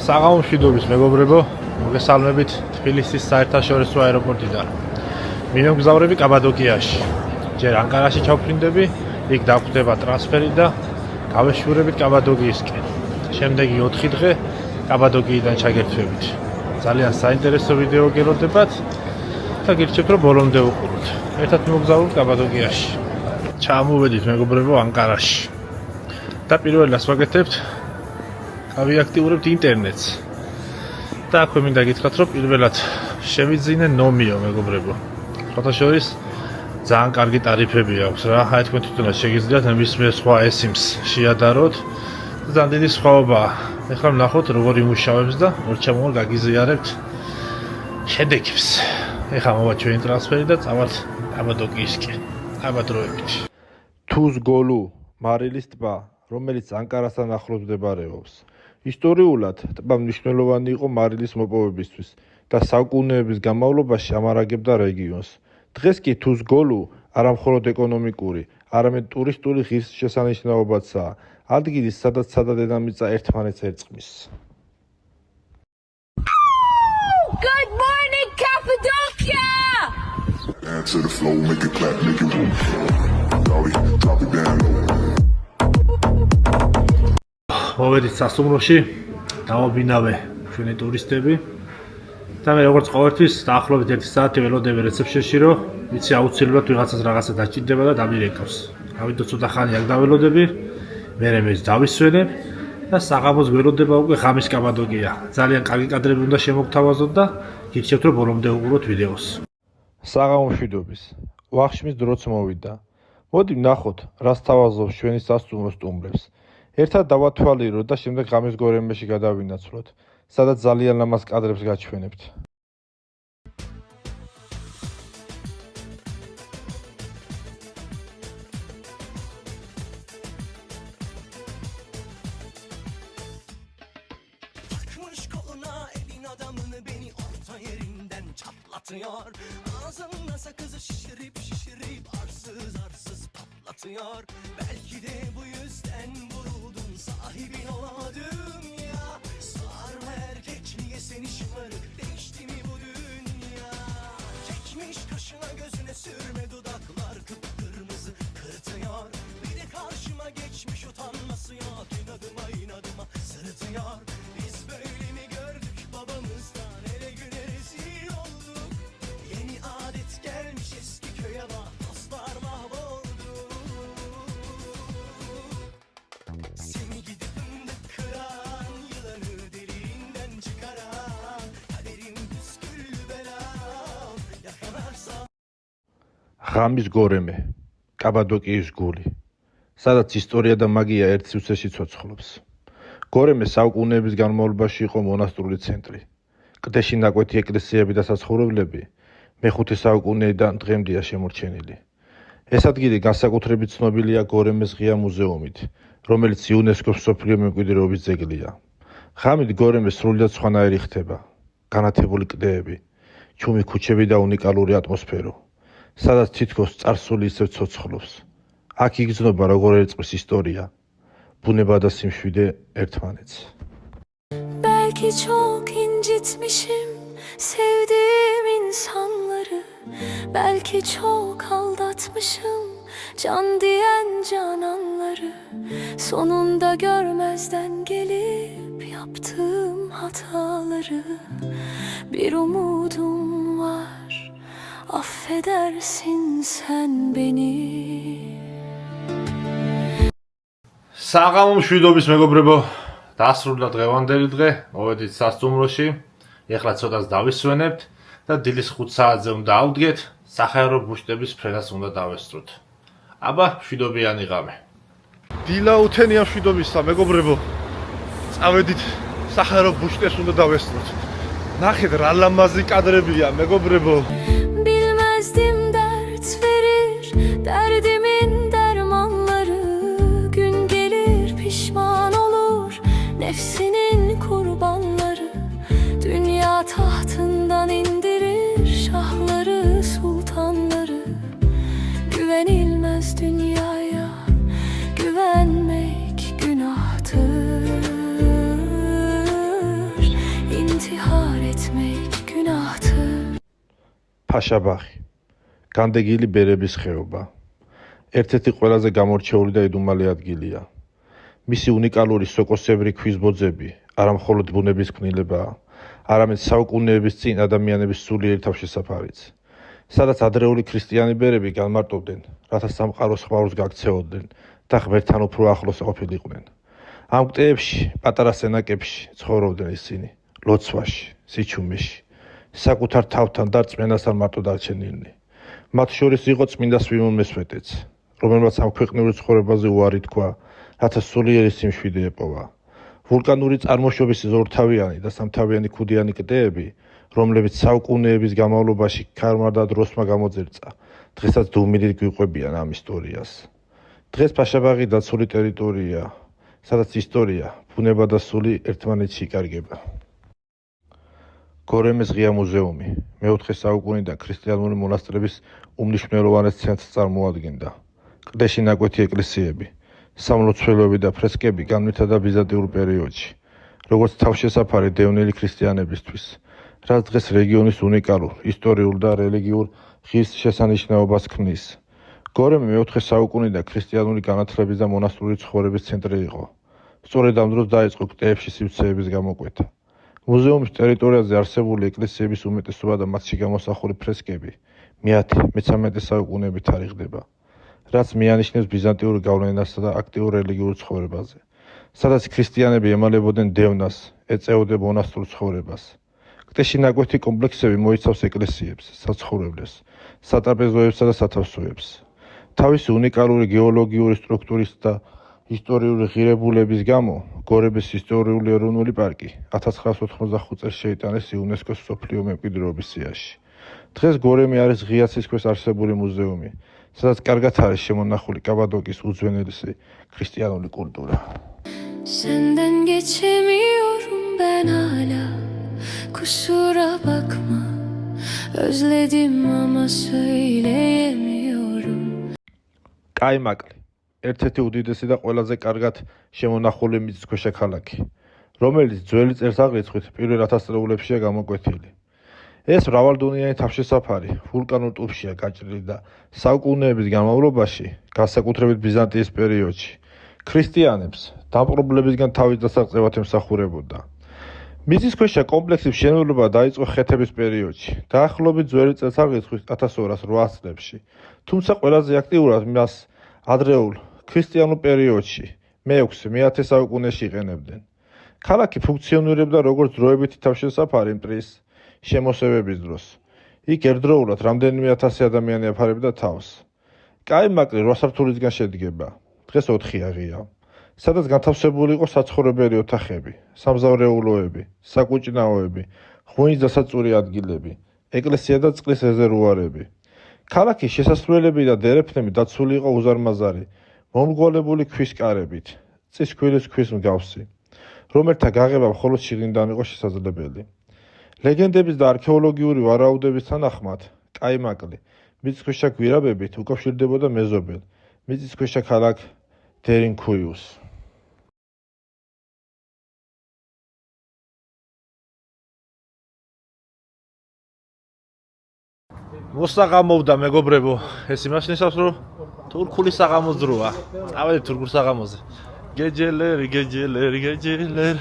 საღამომშვიდობის მეგობრებო, მოგესალმებით თბილისის საერთაშორისო აეროპორტიდან. მიმოგზავრები კაბადოკიაში. ჯერ ანკარაში ჩავფრინდები, იქ დაგვხდება ტრანსფერი და გავეშურებით კაბადოკიისკენ. შემდეგი 4 დღე კაბადოკიიდან ჩაგერთვებით. ძალიან საინტერესო ვიდეო გელოდებათ და გირჩევთ რომ ბოლომდე უყუროთ. ერთად მოგზავრობთ კაბადოკიაში. ჩამოვედით მეგობრებო ანკარაში. და პირველად ვაკეთებთ ავიაქტიურებთ ინტერნეტს. და აქვე მინდა გითხრათ რომ პირველად შევიძინე ნომიო მეგობრებო. შეთაშორის ძალიან კარგი ტარიფები აქვს რა. აი თქვენ თვითონაც შეგიძლიათ ნებისმიერ სხვა SIM-ს შეადაროთ. ძალიან დიდი სხვაობაა. ეხლა ვნახოთ როგორ იმუშავებს და ორჩამოვარ გაგიზიარებთ შედეგებს. ეხლა მოვა ჩვენი ტრანსფერი და წავართ კაბადოკიისკენ. აბადროებით. თუზგოლუ მარილის ტბა, რომელიც ანკარასთან ახლოს მდებარეობს. ისტორიულად ტბა მნიშვნელოვანი იყო მარილის მოპოვებისთვის და საუკუნეების განმავლობაში ამარაგებდა რეგიონს. დღეს კი თუზგოლუ არა მხოლოდ ეკონომიკური, არამედ ტურისტული ღირსშესანიშნაობაცაა. ადგილის, სადაც სადა დედამიწა ერთმანეთს ერწყმის. Good morning, Cappadocia! Answer the flow, make it clap, make it move. Drop it down low. მოვედით სასტუმროში, დავაბინავე ჩვენი ტურისტები. და მე როგორც ყოველთვის დაახლოებით 1 საათი ველოდები რეცეპშენში, რომ ვიცი აუცილებლად ვიღაცას რაღაცა დაჭირდება და დამირეკავს. ავიდო ცოტა ხანი აქ დაველოდები, მერე მეც დავისვენებ და საღამოს ველოდება უკვე ღამის კაბადოკია. ძალიან კარგი კადრები უნდა შემოგთავაზოთ და გირჩევთ რომ ბოლომდე უყუროთ ვიდეოს. საღამომშვიდობის. ვახშმის დროც მოვიდა. მოდი ვნახოთ, რას თავაზობს ჩვენი სასტუმრო სტუმრებს. ერთად დავათვალიეროთ და შემდეგ ღამის გორემეში გადავინაცვლოთ, სადაც ძალიან ლამაზ კადრებს გაჩვენებთ. Ağzımda sakızı şişirip arsız patlatıyor. Belki de bu yüzden vuruldum, sahibin olamadım ya. Sarma erkek niye seni şımarık, değişti mi bu dünya? Çekmiş kaşına gözüne sürme, dudaklar kıpkırmızı kırıtıyor. Bir de karşıma geçmiş utanması yok, inadıma sırıtıyor. Biz böyle mi gördük babamızdan, ele güne rezil olduk. Yeni adet gelmiş eski köye bak, dostlar mahvoldu. Seni gidip fındık kıran, yılanı deliğinden çıkaran, kaderim püsküllü belam, yakalarsa. ღამის გორემე, კაბადოკიის გული, სადაც ისტორია და მაგია ერთ სივრცეში ცოცხლობს. გორემე საუკუნეების განმავლობაში იყო მონასტრული ცენტრი. კლდეში ნაკვეთი ეკლესიები და საცხოვრებლები მე-5 საუკუნეიდან დღემდეა შემორჩენილი. ეს ადგილი განსაკუთრებით ცნობილია გორემეს ღია მუზეუმით, რომელიც იუნესკოს მსოფლიო მემკვიდრეობის ძეგლია. ღამით გორემე სრულიად სხვანაირი ხდება. განათებული კლდეები, ჩუმი ქუჩები და უნიკალური ატმოსფერო, სადაც თითქოს წარსული ისევ ცოცხლობს. აქ იგრძნობა როგორ ერწყმის ისტორია, ბუნება და სიმშვიდე ერთმანეთს. Belki çok incitmişim sevdiğim insanları. Belki çok aldatmışım can diyen cananları. Sonunda görmezden gelip yaptığım hataları. Bir umudum var, affedersin sen beni. საღამომშვიდობის მეგობრებო, დასრულდა დღევანდელი დღე, მოვედით სასტუმროში. ეხლა ცოტას დავისვენებთ და დილის 5 საათზე უნდა ავდგეთ, სახაერო ბუშტების ფრენას უნდა დავესწროთ. აბა, მშვიდობიანი ღამე. დილა უთენია მშვიდობისა მეგობრებო. წავედით სახაერო ბუშტებს უნდა დავესწროთ. ნახეთ რა ლამაზი კადრებია მეგობრებო. Bilmezdim dert verir derdimin dermanları. Gün gelir pişman olur nefsinin kurbanları. Dünya tahtından indirir şahları sultanları. Güvenilmez dünyaya, güvenmek günahtır. ფაშაბაღი, განდეგილი ბერების ხეობა, ერთ-ერთი ყველაზე გამორჩეული და იდუმალი ადგილია. მისი უნიკალური სოკოსებრი ქვის ბოძები არა მხოლოდ ბუნების ქმნილებაა, არამედ საუკუნეების წინ ადამიანების სულიერი თავშესაფარიც, სადაც ადრეული ქრისტიანი ბერები განმარტოვდნენ, რათა სამყაროს ხვაურს გაქცეოდნენ და ღმერთთან უფრო ახლოს ყოფილიყვნენ. ამ კტეებში, პატარა სენაკებში ცხოვრობდნენ ისინი, ლოცვაში, სიჩუმეში, საკუთარ თავთან და რწმენასთან მარტო დარჩენილნი. მათ შორის იყო წმინდა სვიმონ მესვეტეც, რომელმაც ამ ქვეყნიურ ცხოვრებაზე უარი თქვა, რათა სულიერი სიმშვიდე ეპოვა. ვულკანური წარმოშობის ზორთავიანი და სამთავიანი ქუდიანი კტეები, რომლებიც საუკუნეების განმავლობაში ქარმა და დროსმა გამოძერწა, დღესაც დუმილით გვიყვებიან ამ ისტორიას. დღეს ფაშაბაღი დაცული ტერიტორია, სადაც ისტორია, ბუნება და სული ერთმანეთში იკარგება. გორემეს ღია მუზეუმი მე-4 საუკუნიდან ქრისტიანული მონასტრების უმნიშვნელოვანეს ცენტრს წარმოადგენდა. კლდეში ნაკვეთი ეკლესიები, სამლოცველოები და ფრესკები განვითარდა ბიზანტიურ პერიოდში, როგორც თავშესაფარი დევნილი ქრისტიანებისთვის, რაც დღეს რეგიონის უნიკალურ, ისტორიულ და რელიგიურ ღირსშესანიშნაობას ქმნის. გორემი მე-4 საუკუნიდან ქრისტიანული განათლების და მონასტრული ცხოვრების ცენტრი იყო. სწორედ ამ დროს დაიწყო კტეებში სივრცეების გამოკვეთა. მუზეუმის ტერიტორიაზე არსებული ეკლესიების უმეტესობა და მათში გამოსახული ფრესკები მე-10-13 საუკუნეებით თარიღდება, რაც მიანიშნებს ბიზანტიურ გავლენასა და აქტიურ რელიგიურ ცხოვრებაზე, სადაც ქრისტიანები ემალებოდნენ დევნას, ეწეოდნენ მონასტრულ ცხოვრებას. კტეში ნაკვეთი კომპლექსები მოიცავს ეკლესიებს, საცხოვრებლებს, სატრაპეზოებსა და სათავსოებს. თავისი უნიკალური გეოლოგიური სტრუქტურის და ისტორიული ღირებულების გამო გორემის ისტორიული ეროვნული პარკი 1985 წელს შეიტანეს იუნესკოს მსოფლიო მემკვიდრეობის სიაში. დღეს გორემი არის ღია ცის ქვეშ არსებული მუზეუმი, სადაც კარგად არის შემონახული კაბადოკიის უძველესი ქრისტიანული კულტურა. Senden geçemiyorum ben hala, kusura bakma. Özledim ama söyleyemiyorum. კაიმაკლი, ერთ-ერთი უდიდესი და ყველაზე კარგად შემონახული მიწისქვეშა ქალაქი, რომელიც ძველი წელთაღრიცხვით პირველ 1000 წლეულებშია გამოკვეთილი. ეს მრავალდუნიანი თავშესაფარი ვულკანურ ტუფშია გაჭრილი და საუკუნეების განმავლობაში, განსაკუთრებით ბიზანტიის პერიოდში, ქრისტიანებს დამპყრობლებისგან თავის დასაღწევად ემსახურებოდა. მიწისქვეშა კომპლექსის მშენებლობა დაიწყო ხეთების პერიოდში, დაახლოებით ძველი წელთაღრიცხვის 1208 წლებში, თუმცა ყველაზე აქტიურად მას ადრეულ ქრისტიანულ პერიოდში, მე-6-მე-10 საუკუნეში იყენებდნენ. ქალაქი ფუნქციონირებდა როგორც დროებითი თავშესაფარი მტრის შემოსევების დროს. იქ ერთდროულად რამდენიმე ათასი ადამიანი აფარებდა თავს. კაიმაკლი 8 სართულისგან შედგება, დღეს 4 ღია, სადაც განთავსებული იყო საცხოვრებელი ოთახები, სამზარეულოები, საკუჭნაოები, ღვინის დასაწური ადგილები, ეკლესია და წყლის რეზერვუარები. ქალაქის შესასვლელები და დერეფნები დაცული იყო უზარმაზარი, მომრგვალებული ქვის კარებით, წისქვილის ქვის მსგავსი, რომელთა გაღება მხოლოდ შიგნიდან იყო შესაძლებელი. ლეგენდების და არქეოლოგიური ვარაუდების თანახმად, კაიმაკლი მიწისქვეშა გვირაბებით უკავშირდებოდა მეზობელ, მიწისქვეშა ქალაქ დერინქუიუსს. მოსაღამოვდა მეგობრებო, ეს იმას ნიშნავს, რომ თურქული საღამოს დროა. წავედით თურქულ საღამოზე. გეჯელერი, გეჯელერი, გეჯელერი.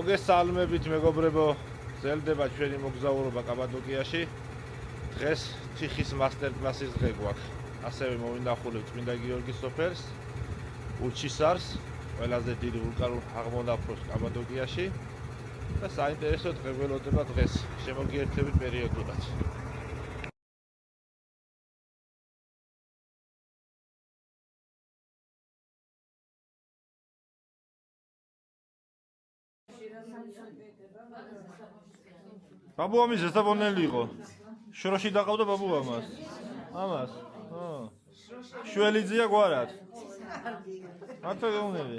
მოგესალმებით მეგობრებო, გრძელდება ჩვენი მოგზაურობა კაპადოკიაში. დღეს თიხის მასტერკლასის დღე გვაქვს. ასევე მოვინახულებ წმინდა გიორგის სოფელს, უჩისარს, ყველაზე დიდი ვულკანურ აღმონაფროს კაპადოკიაში და საინტერესო დღე გველოდება დღეს, შემოგიერთებით პერიოდულად. ბაბუ ამის ზესტაფონელი იყო. შროში დაყავდა ბაბუ ამას. ამას. შველიძია გვარად. მარტო გეუნები.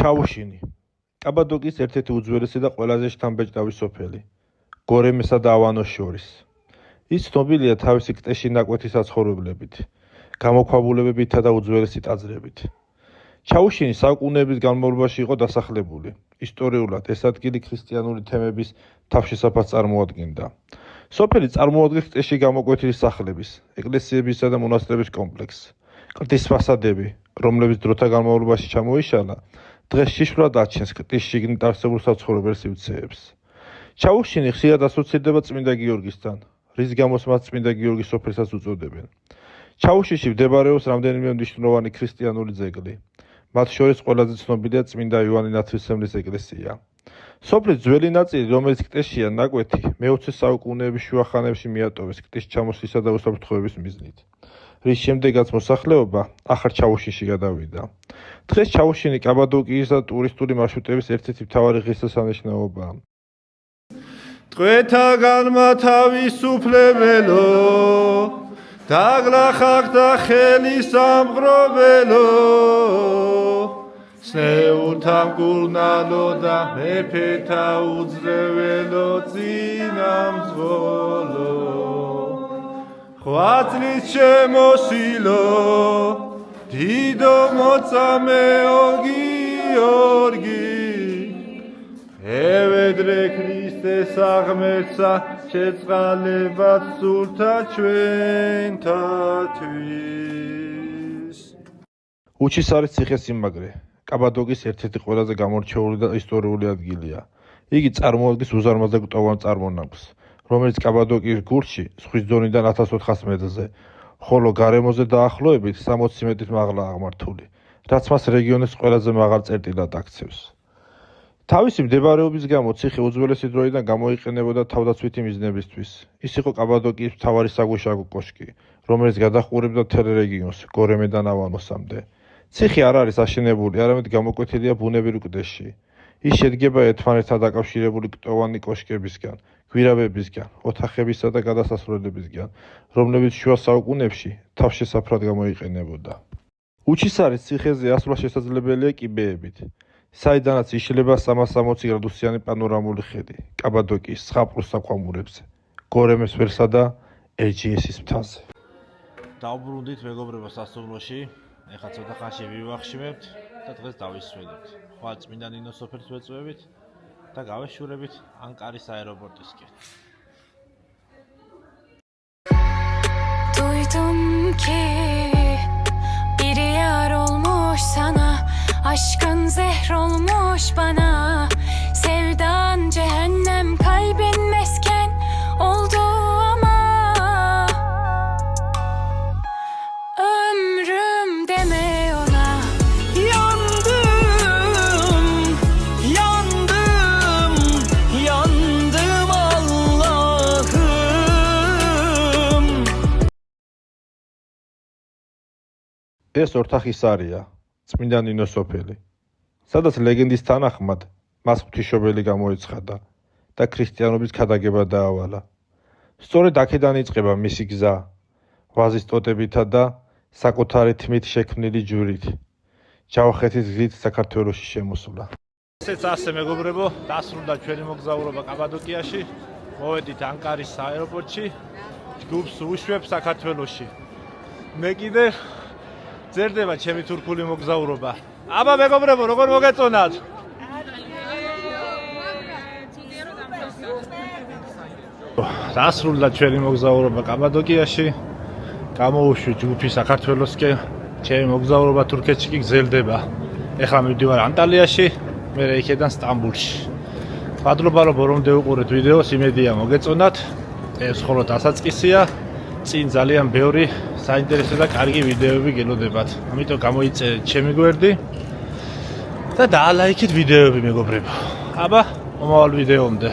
ჩაუშინი. კაპადოკიის ერთ-ერთი უძველესი და ყველაზე შთამბეჭდავი სოფელი. გორემესა და ავანოს შორის. ის ცნობილია თავისი კტეში ნაკვეთი საცხოვრებლებით, გამოქვაბულებებითა და უძველესი ტაძრებით. ჩაუშინი საუკუნეების განმავლობაში იყო დასახლებული. ისტორიულად ეს ადგილი ქრისტიანული თემების თავშესაფარს წარმოადგენდა. სოფელი წარმოადგენს ტყეში გამოკვეთილი სახლების, ეკლესიებისა და მონასტრების კომპლექსს. კრტის ფასადები, რომლებიც დროთა განმავლობაში ჩამოიშალა, დღეს შიშვლად აჩენს კრტის შიგნით არსებულ საცხოვრებელ სივრცეებს. ჩაუშინი ხშირად ასოცირდება წმინდა გიორგისთან, რის გამოც მას წმინდა გიორგის სოფელსაც უწოდებენ. ჩაუშიში მდებარეობს რამდენიმე მნიშვნელოვანი ქრისტიანული ძეგლი. მათ შორის ყველაზე ცნობილია წმინდა იოანე ნათლისმცემლის ეკლესია. სოფლის ძველი ნაწილი, რომელიც კრტეშია ნაკვეთი, მე-20 საუკუნეების შუა ხანებში მიატოვეს კრტის ჩამოსვლისა და უსაფრთხოების მიზნით, რის შემდეგაც მოსახლეობა ახალ ჩაუშინში გადავიდა. დღეს ჩაუშინი კაბადოკიის და ტურისტული მარშრუტების ერთ-ერთი მთავარი ღირსშესანიშნაობაა. ტყვეთაგანმა თავისუფლებელო, დაგლახაკ და ხელის ამღრობელო, სნეულთა მკურნალო და მეფეთა უძლეველო წინამძღოლო, ხვაწლის შემოსილო, დიდო მოწამეო გიორგი, ევედრე ქრისტეს აღმერთსა შეწყალებად სულთა ჩვენთათვის. უჩისარის ციხესიმაგრე კაბადოკიის ერთ-ერთი ყველაზე გამორჩეული და ისტორიული ადგილია. იგი წარმოადგენს უზარმაზარ წარმონაქმნს, რომელიც კაბადოკიის გულში ზღვის დონიდან 1400 მეტრზე, ხოლო გარემოზე დაახლოებით 60 მეტრით მაღლა აღმართული, რაც მას რეგიონის ყველაზე მაღალ წერტილად აქცევს. თავისი მდებარეობის გამო ციხე უძველესი დროიდან გამოიყენებოდა თავდაცვითი მიზნებისთვის. ის იყო კაბადოკიის მთავარი საგუშაგო კოშკი, რომელიც გადაჰყურებდა მთელ რეგიონს, გორემედან ავანოსამდე. ციხე არ არის აშენებული, არამედ გამოკვეთილია ბუნებრივ კლდეში. ის შედგება ერთმანეთთან დაკავშირებული კლდოვანი კოშკებისგან, გვირაბებისგან, ოთახებისა და გადასასვლელებისგან, რომლებიც შუა საუკუნეებში თავშესაფრად გამოიყენებოდა. უჩისარის ციხეზე ასვლა შესაძლებელია კიბეებით, საიდანაც იშლება 360 გრადუსიანი პანორამული ხედი კაბადოკიის ზღაპრუს საქვამურებზე, გორემეს ველსა და ერჯიესის მთაზე. დავბრუნდით მეგობრებო სასტუმროში, ეხლა ცოტა ხანში ვივახშიმებთ და დღეს დავისვენებთ. ხვალ წმინდა ნინოს სოფელს ვეწვევით და გავეშურებით ანკარის აეროპორტისკენ. Duydum ki biri yar olmuş sana, aşkın zehr olmuş bana, sevdan cehennem kalbin mesken oldu ama ömrüm deme ona. Yandım, yandım, yandım Allah'ım. ეს ორთახისარია, წმინდა ნინოს სოფელი, სადაც ლეგენდის თანახმად მას ღვთისმშობელი გამოეცხადა და ქრისტიანობის ქადაგება დაავალა. სწორედ აქედან იწყება მისი გზა, ვაზის ტოტებითა და საკუთარი თმით შექმნილი ჯვრით, ჯავახეთის გზით საქართველოში შემოსვლა. ესეც ასე მეგობრებო, დასრულდა ჩვენი მოგზაურობა კაბადოკიაში, მოვედით ანკარის აეროპორტში, ჯგუფს უშვებ საქართველოში. მე კიდე წერდება ჩემი თურქული მოგზაურობა. აბა მეგობრებო, როგორ მოგეწონათ? დასრულდა ჩვენი მოგზაურობა კაბადოკიაში. გამოვუშვი ჯგუფი საქართველოსკენ, ჩემი მოგზაურობა თურქეთში კი გრძელდება. ეხლა მივდივარ ანტალიაში, მერე იქედან სტამბულში. მადლობა რომ ბორომდე უყურეთ ვიდეოს, იმედია მოგეწონათ. ეს მხოლოდ დასაწყისია. წინ ძალიან ბევრი საინტერესო და კარგი ვიდეოები გელოდებათ. ამიტომ გამოიწერეთ ჩემი გვერდი და დაალაიქეთ ვიდეოები მეგობრებო. აბა, მომავალ ვიდეომდე.